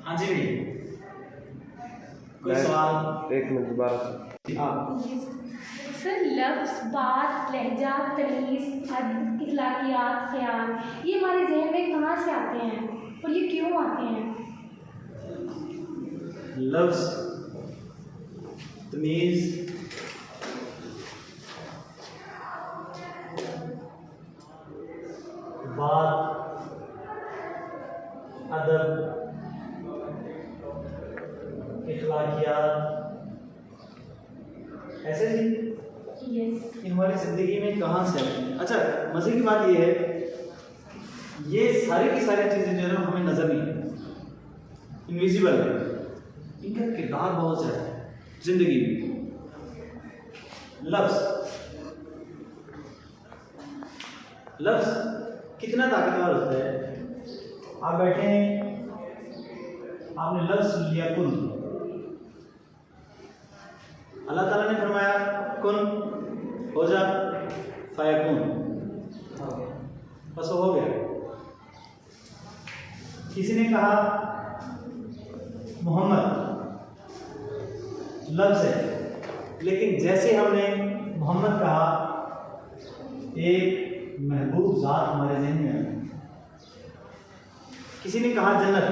हाँ जी भाई, कोई सवाल? एक मिनट दोबारा। हाँ सर, लफ्ज़, बात, लहजा, तमीज़, अदब, इखलाकियात, ख़याल, ये हमारे जहन में कहाँ से आते हैं और ये क्यों आते हैं? लफ्ज़, तमीज़, बात, अदब, इखलाकियात, ऐसे जी यस। इन हमारी ज़िंदगी में कहाँ से आते हैं? अच्छा, मज़े की बात ये है, ये सारी की सारी चीज़ें जो है ना हमें नज़र नहीं आती, इनविजिबल है, इनका किरदार बहुत ज़्यादा है ज़िंदगी में। लफ्ज़ कितना ताकतवर होता है। आप बैठे हैं, आपने लफ्ज़ सुन लिया कुन, अल्लाह ताला ने फरमाया कुन हो जा फयकुन, बस हो गया। किसी ने कहा मोहम्मद, लफ्ज़ है, लेकिन जैसे हमने मोहम्मद कहा, एक महबूब ज़ात हमारे ज़हन में आई। किसी ने कहा जन्नत,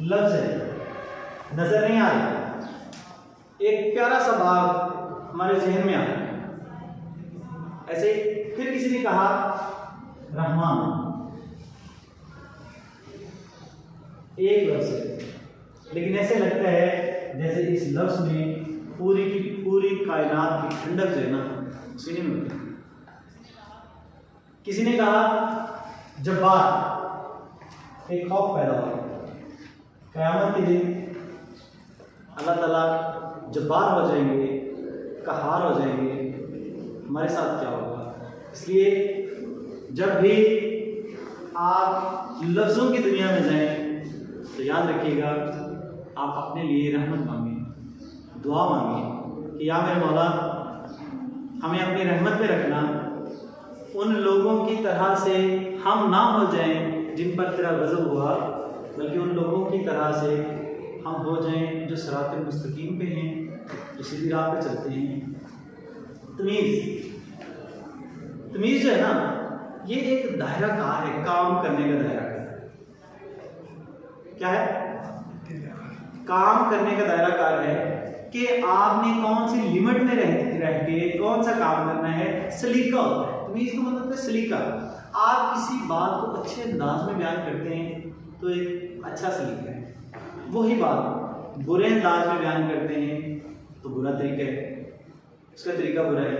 लफ्ज़ है, नज़र नहीं आ रहा, एक प्यारा सा बाग हमारे जहन में आया। ऐसे फिर किसी ने कहा रहमान, एक लफ्ज़ है, लेकिन ऐसे लगता है जैसे इस लफ्ज़ में पूरी की पूरी कायनात की ठंडक जो है ना सीने में होती है। किसी ने कहा जब्बार, एक खौफ पैदा हुआ, क़यामत के दिन अल्लाह ताला जब्बार हो जाएंगे, कहार हो जाएंगे, हमारे साथ क्या होगा? इसलिए जब भी आप लफ्ज़ों की दुनिया में जाएं तो याद रखिएगा, आप अपने लिए रहमत मांगें, दुआ मांगें कि या मेरे मौला हमें अपनी रहमत में रखना, उन लोगों की तरह से हम ना हो जाएं जिन पर तेरा गज़ब हुआ, बल्कि उन लोगों की तरह से हम हो जाएं जो सिरात मुस्तकीम पे हैं, जो सीधी राह पे चलते हैं। तमीज़ जो है ना, ये एक दायरा कार है, काम करने का दायरा। क्या है? काम करने का दायरा कार है कि आपने कौन सी लिमिट में रह के कौन सा काम करना है। सलीका होता है, तमीज़ का मतलब है सलीका। आप किसी बात को अच्छे अंदाज में बयान करते हैं तो एक अच्छा सलीका है, वही बात बुरे अंदाज में बयान करते हैं तो बुरा तरीका है, उसका तरीका बुरा है।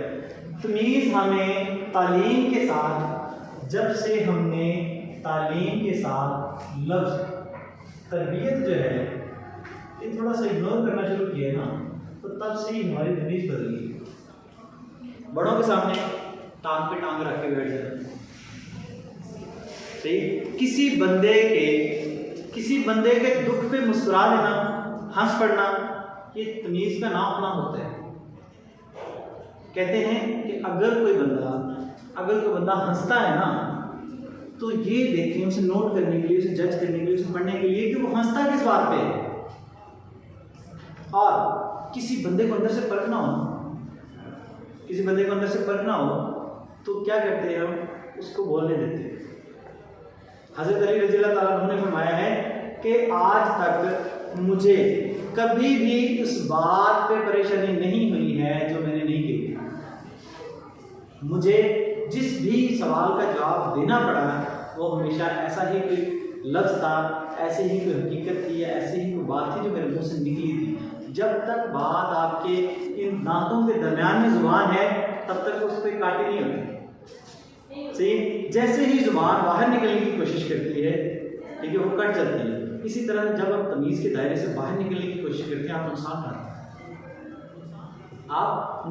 तमीज़ हमें तालीम के साथ, जब से हमने तालीम के साथ लफ्ज़ तरबियत जो है ये थोड़ा सा इग्नोर करना शुरू किया ना, तो तब से ही हमारी तमीज़ बदली। बड़ों के सामने टांग पे टांग रख के बैठ जाते, सही। किसी बंदे के दुख पे मुस्कुरा देना, हंस पड़ना, ये तमीज़ का ना होना होता है। कहते हैं कि अगर कोई बंदा हंसता है ना, तो ये देखें, उसे नोट करने के लिए, उसे जज करने के लिए, उसे पढ़ने के लिए कि वो हंसता किस बात पे है। और किसी बंदे को अंदर से परखना हो, तो क्या करते हैं हम, उसको बोलने देते हैं। हज़रत अली रज़ी अल्लाह ताला अन्हु ने फरमाया है कि आज तक मुझे कभी भी उस बात पे परेशानी नहीं हुई है जो मैंने नहीं की। मुझे जिस भी सवाल का जवाब देना पड़ा वो हमेशा ऐसा ही कोई लफ्ज़ था, ऐसे ही कोई हकीकत थी, या ऐसे ही कोई बात थी जो मेरे मुंह से निकली थी। जब तक बात आपके इन दांतों के दरमियान में ज़ुबान है, तब तक उस पर काटे नहीं होते। सही, जैसे ही ज़ुबान बाहर निकलने की कोशिश करती है, ठीक है, वो कट जाती है। इसी तरह जब आप तमीज़ के दायरे से बाहर निकलने की कोशिश करते हैं, आप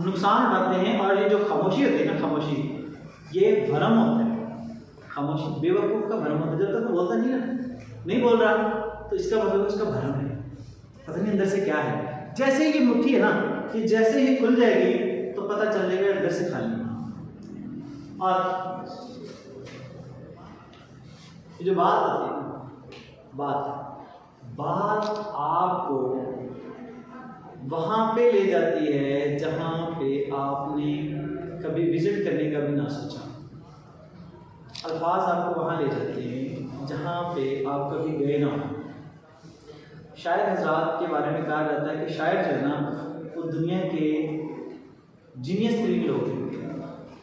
नुकसान उठाते हैं। और ये जो खामोशी होती है ना, खामोशी ये भरम होता है। खामोशी बेवकूफ़ का भरम होता है। जब तक वो बोलता नहीं बोल रहा, तो इसका मतलब उसका भरम है, पता नहीं अंदर से क्या है। जैसे ही ये मुट्ठी है ना, कि जैसे ही खुल जाएगी तो पता चल जाएगा अंदर से खाली। और ये जो बात होती है ना, बात आपको वहाँ पे ले जाती है जहाँ पे आपने कभी विजिट करने का भी ना सोचा। अल्फाज आपको वहाँ ले जाते हैं जहाँ पे आप कभी गए ना हो। शायर हजरात के बारे में कहा जाता है कि शायर जो है ना वो दुनिया के जीनियस तरीन लोग हैं,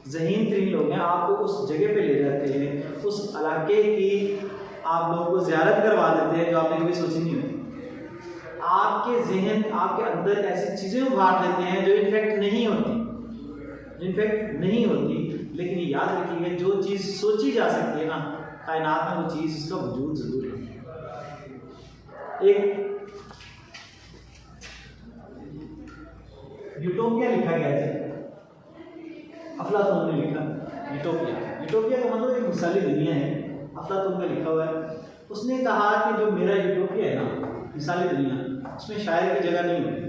ज़हीन तरीन लोग हैं। आपको उस जगह पे ले जाते हैं, उस इलाके की आप लोगों को ज़ियारत करवा देते हैं जो आपने कभी सोची नहीं होती। आपके जहन, आपके अंदर ऐसी चीज़ें उभार देते हैं जो इनफैक्ट नहीं होती, लेकिन ये याद रखिए जो चीज़ सोची जा सकती है ना कायनात में, वो चीज़ उसका वजूद ज़रूर है। एक यूटोपिया लिखा गया है, अफलातून ने लिखा यूटोपिया का मतलब एक मिसाली दुनिया है। अफलातून का लिखा हुआ है। उसने कहा कि जो मेरा यूटोपिया है ना, मिसाली दुनिया, उसमें शायर की जगह नहीं होती।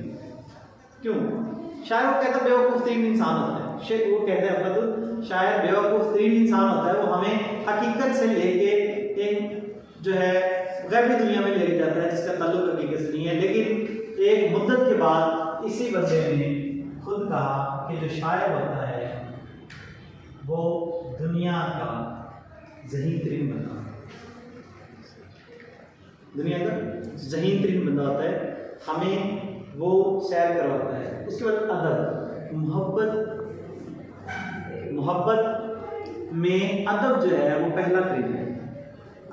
क्यों? शायर वो कहता बेवकूफ़ तरीन इंसान होता है। वो कहते हैं अफलातून, शायर बेवकूफ़ तरीन इंसान होता है। वो हमें हकीकत से लेके एक जो है गैबी दुनिया में लेके जाता है जिसका ताल्लुक हकीकत से नहीं है। लेकिन एक मुद्दत के बाद इसी बंदे ने खुद कहा कि जो शायर होता है वो दुनिया का ज़हीन तरीन बंदा, दुनिया का ज़हीन तरीन बंदा होता है। हमें वो सैर करवाता है। उसके बाद अदब, मोहब्बत में अदब जो है वो पहला करीना है।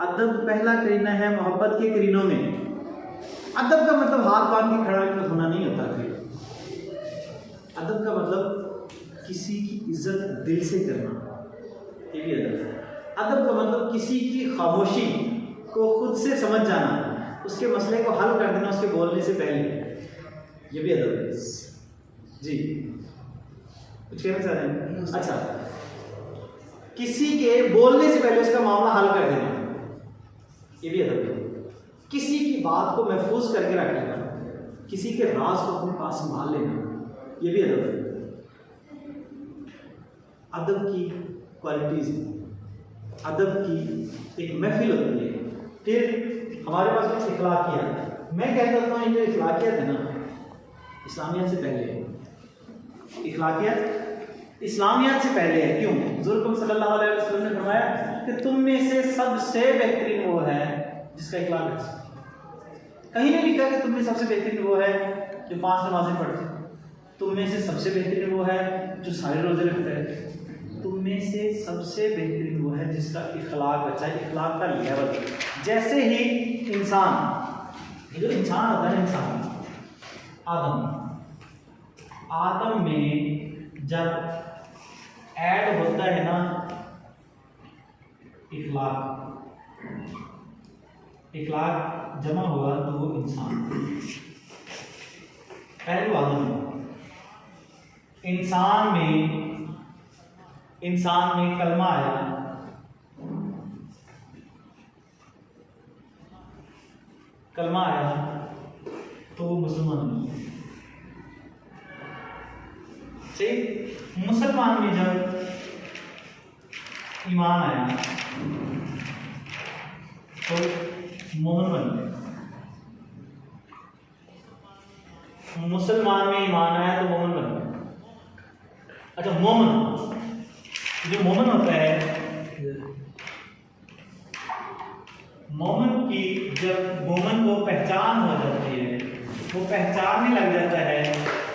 अदब पहला करीना है मोहब्बत के करीनों में। अदब का मतलब हाथ बांध के खड़ा होना नहीं होता। अदब का मतलब किसी की इज्जत दिल से करना, ये भी अदब है। अदब का मतलब किसी की खामोशी को खुद से समझ जाना, उसके मसले को हल कर देना उसके बोलने से पहले, ये भी अदब है। जी कुछ कहना चाह रहे हैं? अच्छा, किसी के बोलने से पहले उसका मामला हल कर देना, ये भी अदब है। किसी की बात को महफूज करके रख लेना, किसी के राज को अपने पास संभाल लेना, ये भी अदब है। अदब की क्वालिटीज, अदब की एक महफिल होती है। फिर हमारे पास कुछ इखलाकियात, मैं कहता हूँ ये जो इखलाकियात है ना इस्लामियत से पहले है। इखलाकियात इस्लामियत से पहले है। क्यों? हुज़ूर सल्लल्लाहु अलैहि वसल्लम ने फरमाया कि तुम में से सबसे बेहतरीन वो है जिसका इखलाक है। कहीं नहीं लिखा कि तुम में सबसे बेहतरीन वो है जो 5 नमाजें पढ़ते हैं। तुम में से सबसे बेहतरीन वो है जो सारे रोजे रखता है। तुम में से सबसे बेहतरीन वो है जिसका इखलाक अच्छा है, इखलाक का लेवल। जैसे ही इंसान, ये जो इंसान होता है, इंसान आदम में जब ऐड होता है ना इखलाक जमा हुआ तो वो इंसान, पहले वो आदम हुआ। इंसान में कलमा आया, तो वो मुसलमान हुआ। ठीक, मुसलमान में जब ईमान आया तो मोमिन बन गए। मुसलमान में ईमान आया तो मोमिन बन गए। अच्छा, मोमिन, जो मोमिन होता है, मोमिन की जब मोमिन को पहचान हो जाती है, वो पहचानने लग जाता है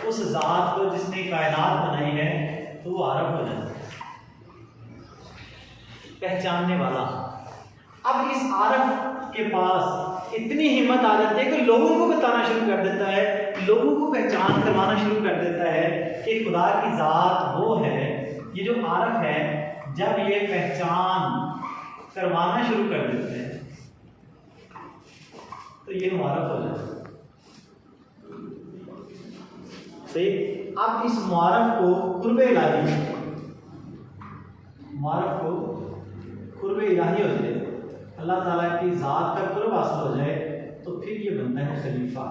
उस ज़ात को जिसने कायनात बनाई है, तो वो आरफ हो जाता है, पहचानने वाला। अब इस आरफ के पास इतनी हिम्मत आ जाती है कि लोगों को बताना शुरू कर देता है, लोगों को पहचान करवाना शुरू कर देता है कि खुदा की ज़ात वो है। ये जो आरफ है, जब ये पहचान करवाना शुरू कर देते हैं तो ये मुआरफ हो जाता है। सही। अब इस मुआरफ को कुर्बे इलाही, मुआरफ को कुर्बे इलाही हो जाए, अल्लाह ताला की ज़ात का कुर्ब हासिल हो जाए, तो फिर ये बनता है खलीफा।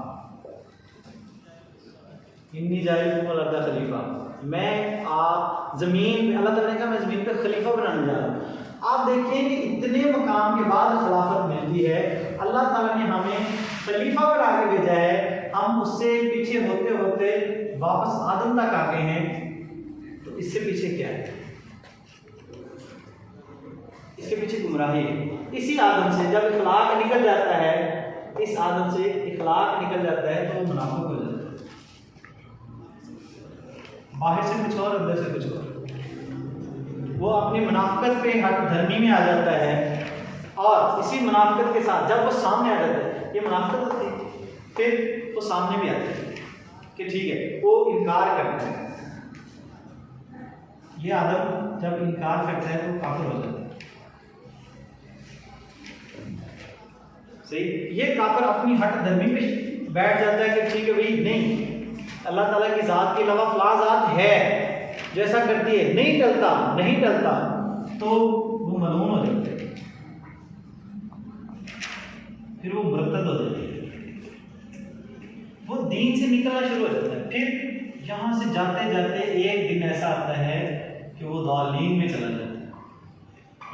इन्नी जाइलुकुम अल खलीफा, मैं आप ज़मीन पे, अल्लाह ताला ने कहा मैं ज़मीन पे खलीफा बनाने जा रहा हूँ। आप देखिए कि इतने मकाम के बाद खिलाफत मिलती है, अल्लाह ताला ने हमें खलीफा पर आगे भेजा है, हम उससे पीछे होते होते वापस आदम तक आ गए हैं। तो इससे पीछे क्या है? इसके पीछे गुमराही है। इसी आदम से जब इखलाक निकल जाता है, इस आदम से इखलाक निकल जाता है तो वो मुनाफिक हो जाता है। बाहर से कुछ और, अंदर से कुछ और। वो अपनी मुनाफिकत पे हट धर्मी में आ जाता है, और इसी मुनाफिकत के साथ जब वो सामने आ जाता है, ये मुनाफिकत होती है, फिर वो सामने भी आता है कि ठीक है, वो इनकार करता है। ये आदम जब इनकार करता है तो काफिर हो जाता है। सही, ये काफिर अपनी हट धर्मी पे बैठ जाता है कि ठीक है भाई, नहीं, अल्लाह ताला की ज़ात के अलावा फलां ज़ात है जो ऐसा करती है, नहीं टलता, नहीं टलता, तो वो मलून हो जाते हैं, फिर वो मुरतद हो जाते हैं, वो दीन से निकलना शुरू हो जाता है। फिर यहाँ से जाते जाते एक दिन ऐसा आता है कि वो दालीन में चला जाता है,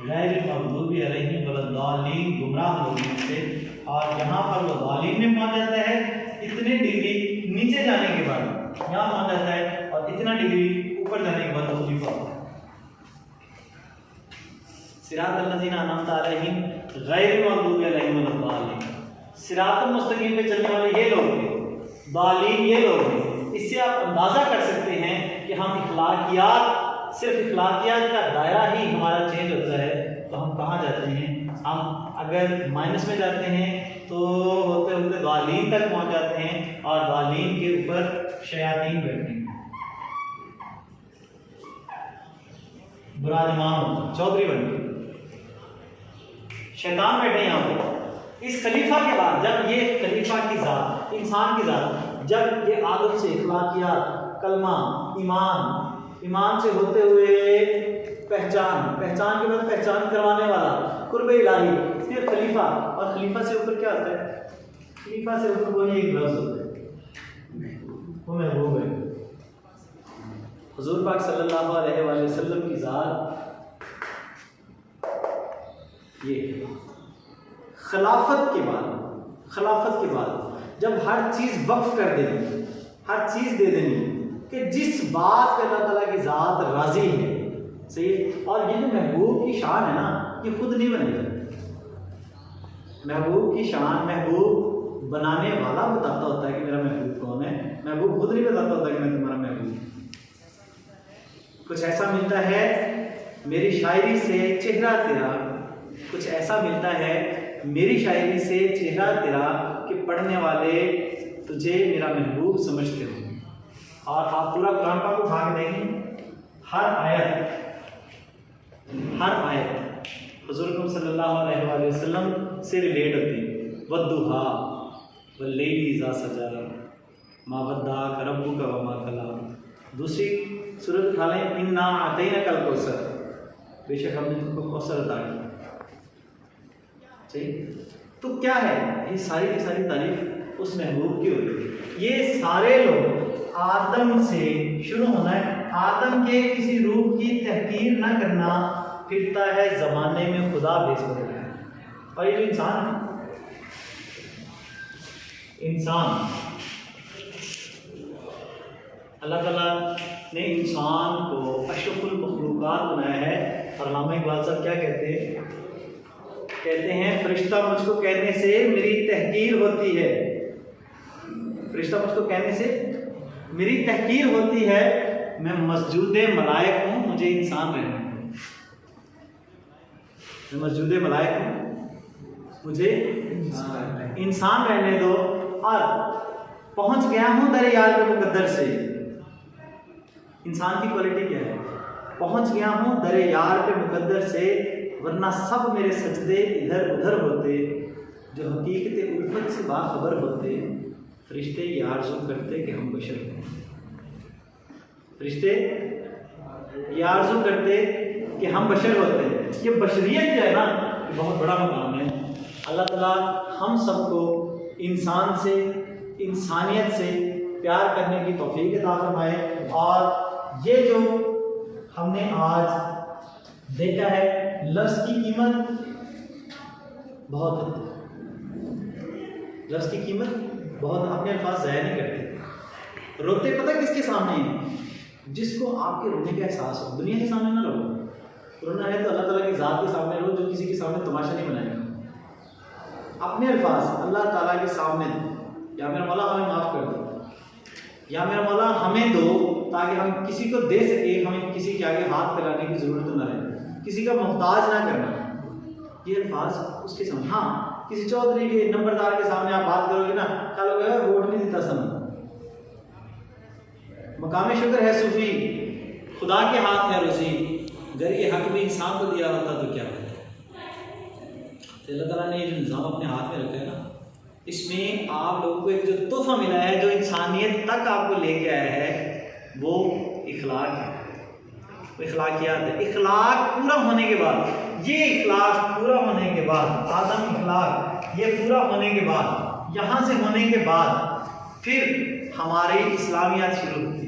गैर मग़दूबी अलैहिम वलद्दालीन, गुमराह लोगों में से। और यहाँ पर वो दालीन में पहुँच जाता है, इतने डिग्री नीचे जाने के बाद यहाँ पहुँच जाता है, और इतना डिग्री ऊपर जाने के बाद वो खलीफा होता है। सिरातल लज़ीना अनअमता अलैहिम गैरिल मग़दूबी अलैहिम वलद्दालीन, सिरातुल मुस्तक़ीम पे चलने वाले ये लोग हैं, दालीन ये लोग हैं। इससे आप अंदाज़ा कर सकते हैं कि हम इखलाकियात, सिर्फ इखलाकियात का दायरा ही हमारा चेंज होता है तो हम कहाँ जाते हैं। हम अगर माइनस में जाते हैं तो होते होते दालीन तक पहुँच जाते हैं, और दालीन के ऊपर शयातीन बैठते हैं, बुराजमान चौधरी बनते, शैतान बैठे यहाँ पे। इस खलीफा के बाद जब ये खलीफा की ज़ात, इंसान की ज़ात, जब ये आदम से इखलाकियात, कलमा, ईमान से होते हुए पहचान के बाद पहचान करवाने वाला, कुर्ब इलाही, फिर खलीफा, और खलीफा से ऊपर क्या होता है? खलीफा से ऊपर वही एक लफ्ज़ होता है, वो महबूब है। हुज़ूर पाक सल्लल्लाहु अलैहि वसल्लम की ज़ात ये खिलाफत के बाद जब हर चीज़ वक्फ कर देनी, हर चीज़ दे देनी कि जिस बात पे अल्लाह ताला की ज़ात राज़ी है, सही। और ये जो महबूब की शान है ना, ये खुद नहीं बनेगा। महबूब की शान महबूब बनाने वाला बताता होता है कि मेरा महबूब कौन है, महबूब खुद नहीं बताता होता कि मैं तुम्हारा महबूब। कुछ ऐसा मिलता है मेरी शायरी से चेहरा तेरा, कुछ ऐसा मिलता है मेरी शायरी से चेहरा तेरा कि पढ़ने वाले तुझे मेरा महबूब समझते हो। और आप पूरा कुरान पाक को उठा के देखें, हर आयत हुज़ूर सल्लल्लाहु अलैहि वसल्लम से रिलेट होती है। वद्दुहा वल्लैलि इज़ा सजा मा वद्दाअक रब्बुका वमा कला। दूसरी सूरत उठा लें, इन्ना अतैनाकल कौसर, बेशक हमने तुमको कौसर अता किया। सही, तो क्या है, ये सारी की सारी तारीफ उस महबूब की होती है। ये सारे लोग आदम से शुरू होना है, आदम के किसी रूह की तहकीर न करना, फिरता है ज़माने में खुदा बेसबरा है। और ये जो इंसान है, इंसान अल्लाह ताला ने इंसान को अशरफुल मखलूक़ात बनाया है। और अल्लामा इकबाल साहब क्या कहते हैं, फरिश्ता मुझको कहने से मेरी तहकीर होती है, फरिश्ता मुझको कहने से मेरी तहकीर होती है, मैं मस्जूदे मलाइक हूँ, मुझे इंसान रहना है। मैं मस्जूदे मलाइक हूँ, मुझे इंसान रहने दो। और पहुँच गया हूँ दर यार के मुकद्दर से। इंसान की क्वालिटी क्या है? पहुँच गया हूँ दर यार के मुकद्दर से, वरना सब मेरे सजदे इधर उधर होते, जो हकीकत उल्फत से बाखबर होते। फरिश्ते ये आरज़ू करते कि हम बशर हैं, फरिश्ते ये आरज़ू करते कि हम बशर होते हैं। ये बशरियत जो है ना, ये बहुत बड़ा मकाम है। अल्लाह ताला हम सबको इंसान से, इंसानियत से प्यार करने की तौफीक अता फरमाए। और ये जो हमने आज देखा है लफ्ज की कीमत बहुत है, लफ्ज की कीमत बहुत, अपने अल्फाज ज़ाया नहीं करते। रोते पता किसके सामने हैं? जिसको आपके रोने का एहसास हो। दुनिया के सामने ना रो, रोना है तो अल्लाह ताला की ज़ात के सामने रो, जो किसी के सामने तमाशा नहीं बनाएगा। अपने अल्फाज अल्लाह ताला के सामने दो, या मेरा मौला हमें माफ़ कर दो, या मेरा मौला हमें दो, ताकि हम किसी को दे सके, हमें किसी के आगे हाथ फैलाने की ज़रूरत न रहे, किसी का मोहताज ना करना। ये अल्फाज उसके सामने। हाँ, किसी चौधरी के नंबरदार के सामने आप बात करोगे ना, कल वोट नहीं देता समय। मकाम शुक्र है सूफी, खुदा के हाथ है रोज़ी, घर के हक में इंसान को दिया होता तो क्या होता। तो अल्लाह ताला ने ये जो निज़ाम अपने हाथ में रखा है ना, इसमें आप लोगों को एक जो तोहफा मिला है, जो इंसानियत तक आपको लेके आया है, वो इखलाक है, वो इखलाकियात है। इखलाक पूरा होने के बाद, ये इखलाक पूरा होने के बाद, आदम इखलाक ये पूरा होने के बाद, यहाँ से होने के बाद फिर हमारी इस्लामियात शुरू होती है।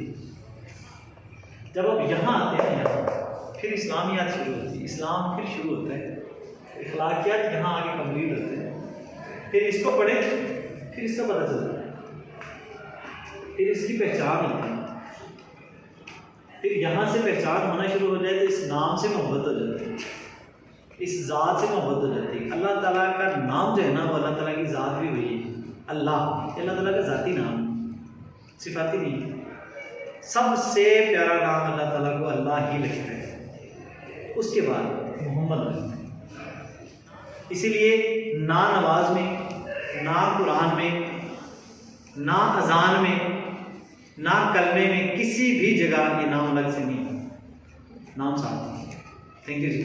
जब अब यहाँ आते हैं, यहाँ फिर इस्लामियात शुरू होती है, इस्लाम फिर शुरू होता है, इखलाकियात यहाँ आगे कंप्लीट होते हैं। फिर इसको पढ़े, फिर इसका पता चलता है, फिर इसकी पहचान होती है। फिर यहाँ से पहचान होना शुरू हो जाए तो इस नाम से मोहब्बत हो जाती है, इस ज़ात से मोहब्बत हो जाती है। अल्लाह ताला का नाम जो है ना, वो अल्लाह ताला की ज़ात भी वही है। अल्लाह ताला का ज़ाती नाम, सिफाती नहीं। सबसे प्यारा नाम अल्लाह ताला को अल्लाह ही लगता है, उसके बाद मोहम्मद लगता है। इसीलिए ना नमाज में, ना कुरान में, ना अजान में, ना कलमे में, किसी भी जगह ये नाम अलग से नहीं, नाम साथ। Thank you ji.